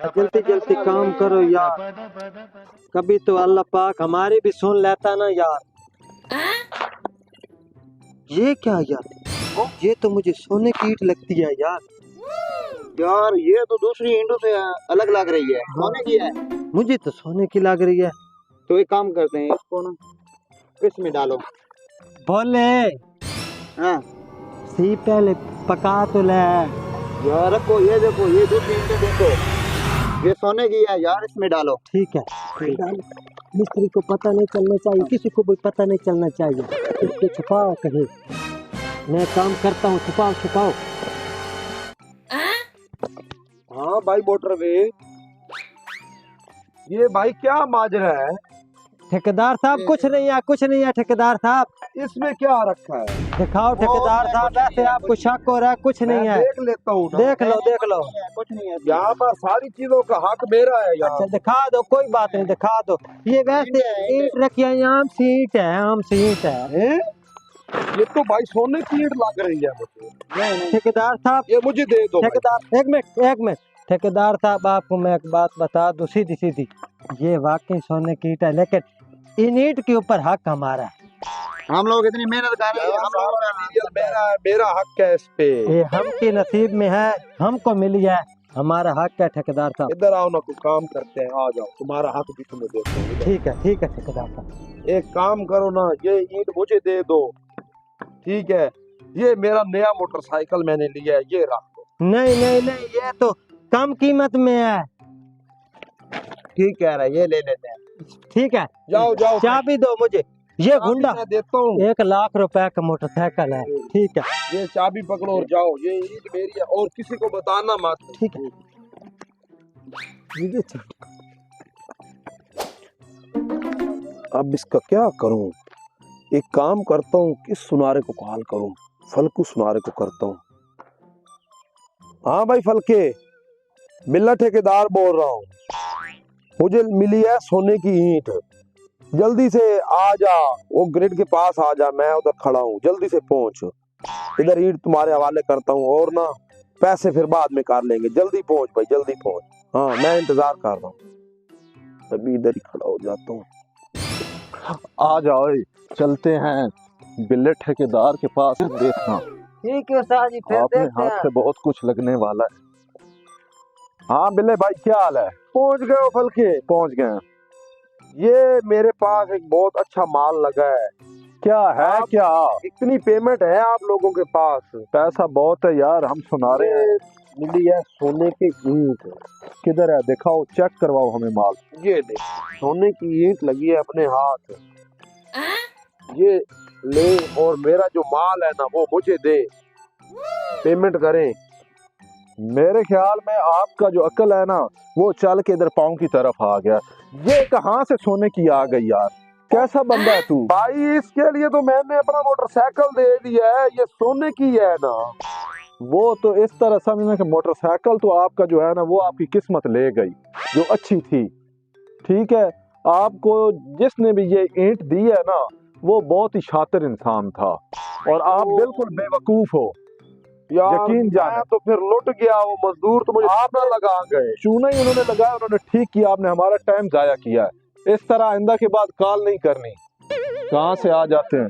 जल्दी जल्दी काम करो यार, कभी तो अल्लाह पाक हमारी भी सुन लेता ना यार। ये क्या यार, ये तो मुझे सोने की ईंट लगती है यार। यार ये तो दूसरी ईंटों से अलग लग रही है, सोने की है। मुझे तो सोने की लग रही है। तो एक काम करते हैं, इसको ना इसमें डालो। बोले हाँ सी पहले पका तो ले। यार रखो, ये देखो, ये दूसरी ईंटें देखो, ये सोने की है यार, इसमें डालो। ठीक है, मिस्त्री को पता नहीं चलना चाहिए, किसी को भी पता नहीं चलना चाहिए। इसको छुपाओ कहीं, मैं काम करता हूँ, छुपाओ छुपाओ। हाँ भाई मोटरवे, ये भाई क्या माजरा है? ठेकेदार साहब कुछ नहीं है, कुछ नहीं है ठेकेदार साहब। इसमें क्या रखा है? दिखाओ ठेकेदार साहब, ऐसे आपको शक हो रहा है? कुछ नहीं है, देख लेता हूँ ना। देख लो देख लो। कुछ नहीं है यहाँ पर सारी चीजों का हक मेरा है यार। अच्छा दिखा दो, कोई बात नहीं, दिखा दो। ये वैसे ईंट रखी है, आम सी ईंट है, आम सी ईंट है। ये तो भाई सोने की ईंट लग रही है मुझे। ठेकेदार साहब, ये मुझे दे दो। ठेकेदार एक मिनट ठेकेदार साहब, आपको मैं एक बात बता दूं सीधी सीधी, ये वाकई सोने की ईंट है, लेकिन इन ईंट के ऊपर हक हमारा है। हम लोग इतनी मेहनत कर रहे हैं, हम लोग मेरा हक है इस पे। ये हम के नसीब में है, हमको मिली है, हमारा हक है ठेकेदार साहब। इधर आओ ना, कोई काम करते हैं, आ जाओ, तुम्हारा हक भी तुम्हें देते हैं। ठीक है ठेकेदार साहब। एक काम करो ना, ये ईंट मुझे दे दो, ठीक है? ये मेरा नया मोटरसाइकिल मैंने लिया है, ये रख दो। नहीं नहीं नहीं, ये तो कम कीमत में है। ठीक कह रहा है, ये ले लेते हैं। ठीक है, जाओ जाओ, चाबी दो मुझे। ये गुंडा मैं देता हूँ। 1 लाख रुपए का मोटरसाइकिल है। ठीक है, ये चाबी पकड़ो और जाओ, ये ईंट मेरी है और किसी को बताना मत। ठीक है। अब इसका क्या करूं? एक काम करता हूँ, किस सुनारे को कॉल करूं? फलकू सुनारे को करता हूँ। हाँ भाई फलके, मिल्ला ठेकेदार बोल रहा हूँ। मुझे मिली है सोने की ईंट, जल्दी से आ जा, वो ग्रिड के पास आ जा, मैं उधर खड़ा हूँ, जल्दी से पहुंच। इधर ईंट तुम्हारे हवाले करता हूँ, और ना पैसे फिर बाद में कर लेंगे। जल्दी पहुंच भाई, जल्दी पहुंच। हाँ मैं इंतजार कर रहा हूँ, अभी इधर ही खड़ा हो जाता हूँ। आ जाओ, चलते हैं बिल्ले ठेकेदार के पास। देखना ठीक है साहब जी, फिर आपने देखते हाथ हैं। से बहुत कुछ लगने वाला है। हाँ बिल्ले भाई, क्या हाल है? पहुंच गए हो फलके? पहुंच गए हैं। ये मेरे पास एक बहुत अच्छा माल लगा है। क्या है? क्या इतनी पेमेंट है आप लोगों के पास? पैसा बहुत है यार, हम सुना रहे हैं। मिली है सोने की ईंट। किधर है? दिखाओ, चेक करवाओ हमें माल। ये देख, सोने की ईंट लगी है अपने हाथ, ये ले, और मेरा जो माल है ना वो मुझे दे, पेमेंट करें। मेरे ख्याल में आपका जो अक्ल है ना, वो चल के इधर पाँव की तरफ आ गया। ये कहाँ से सोने की आ गई यार? कैसा बंदा है तू? भाई इसके लिए तो मैंने अपना मोटरसाइकिल दे दिया है, ये सोने की है ना। वो तो इस तरह समझना कि मोटरसाइकिल तो आपका जो है ना, वो आपकी किस्मत ले गई, जो अच्छी थी। ठीक है, आपको जिसने भी ये ईंट दी है ना, वो बहुत ही शातिर इंसान था, और आप बिल्कुल बेवकूफ हो। यार यकीन जाने। मैं तो फिर लुट गया, वो मजदूर तो मुझे आप ना लगा गए। चूना ही उन्होंने लगाया, उन्होंने ठीक किया, आपने हमारा टाइम जाया किया है। इस तरह आइंदा के बाद कॉल नहीं करनी। कहाँ से आ जाते हैं?